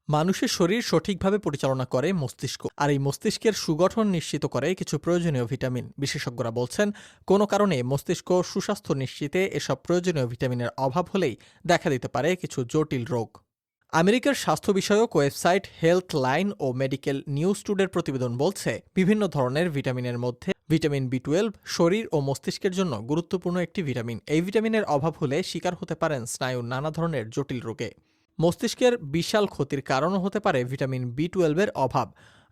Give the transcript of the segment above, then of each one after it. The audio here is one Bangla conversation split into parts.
মানুষের শরীর সঠিকভাবে পরিচালনা করে মস্তিষ্ক, আর এই মস্তিষ্কের সুগঠন নিশ্চিত করে কিছু প্রয়োজনীয় ভিটামিন। বিশেষজ্ঞরা বলছেন, কোনো কারণে মস্তিষ্ক সুস্বাস্থ্য নিশ্চিতে এসব প্রয়োজনীয় ভিটামিনের অভাব হলেই দেখা দিতে পারে কিছু জটিল রোগ। আমেরিকার স্বাস্থ্য বিষয়ক ওয়েবসাইট হেলথ লাইন ও মেডিকেল নিউজ টুডের প্রতিবেদন বলছে, বিভিন্ন ধরনের ভিটামিনের মধ্যে ভিটামিন বি 12 শরীর ও মস্তিষ্কের জন্য গুরুত্বপূর্ণ একটি ভিটামিন। এই ভিটামিনের অভাব হলে শিকার হতে পারেন স্নায়ুর নানা ধরনের জটিল রোগে। মস্তিষ্কের বিশাল ক্ষতির কারণও হতে পারে ভিটামিন বি 12 এর অভাব।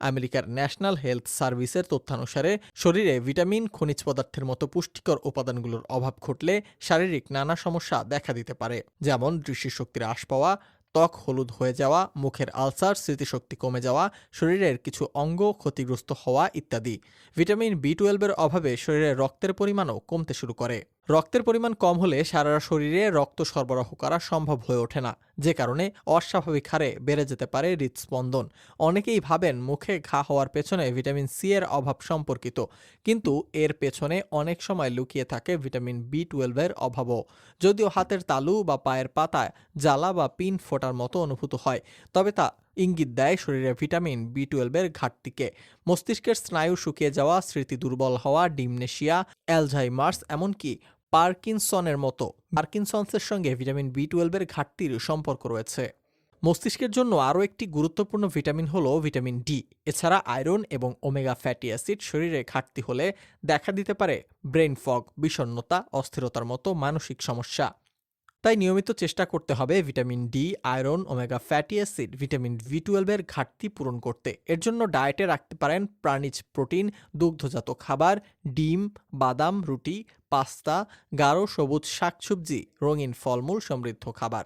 আমেরিকার ন্যাশনাল হেলথ সার্ভিসের তথ্যানুসারে শরীরে ভিটামিন, খনিজ পদার্থের মতো পুষ্টিকর উপাদানগুলোর অভাব ঘটলে শারীরিক নানা সমস্যা দেখা দিতে পারে, যেমন দৃষ্টিশক্তির হ্রাস পাওয়া, ত্বক হলুদ হয়ে যাওয়া, মুখের আলসার, স্মৃতিশক্তি কমে যাওয়া, শরীরের কিছু অঙ্গ ক্ষতিগ্রস্ত হওয়া ইত্যাদি। ভিটামিন বি 12 এর অভাবে শরীরে রক্তের পরিমাণও কমতে শুরু করে। রক্তের পরিমাণ কম হলে সারা শরীরে রক্ত সরবরাহ করা সম্ভব হয়ে ওঠে না, যে কারণে অস্বাভাবিক হারে বেড়ে যেতে পারে হৃদস্পন্দন। অনেকেই ভাবেন মুখে ঘা হওয়ার পেছনে ভিটামিন সি এর অভাব সম্পর্কিত, কিন্তু এর পেছনে অনেক সময় লুকিয়ে থাকে ভিটামিন বি 12 এর অভাবও। যদিও হাতের তালু বা পায়ের পাতায় জ্বালা বা পিন ফোটার মতো অনুভূত হয়, তবে তা ইঙ্গিত দেয় শরীরে ভিটামিন বি 12 এর ঘাটতিকে। মস্তিষ্কের স্নায়ু শুকিয়ে যাওয়া, স্মৃতি দুর্বল হওয়া, ডিমনেশিয়া, অ্যালঝাইমার্স, এমনকি পার্কিনসন্সের সঙ্গে ভিটামিন বি 12 এর ঘাটতির সম্পর্ক রয়েছে। মস্তিষ্কের জন্য আরও একটি গুরুত্বপূর্ণ ভিটামিন হল ভিটামিন ডি। এছাড়া আয়রন এবং ওমেগা ফ্যাটি অ্যাসিড শরীরে ঘাটতি হলে দেখা দিতে পারে ব্রেন ফগ, বিষণ্ণতা, অস্থিরতার মতো মানসিক সমস্যা। তাই নিয়মিত চেষ্টা করতে হবে vitamin D, iron, omega fatty acid, vitamin B 12 এর ঘাটতি পূরণ করতে। এর জন্য ডায়েটে রাখতে পারেন প্রাণীজ প্রোটিন, দুগ্ধজাত খাবার, ডিম, বাদাম, রুটি, পাস্তা, গাঢ় সবুজ শাকসবজি, রঙিন ফলমূল সমৃদ্ধ খাবার।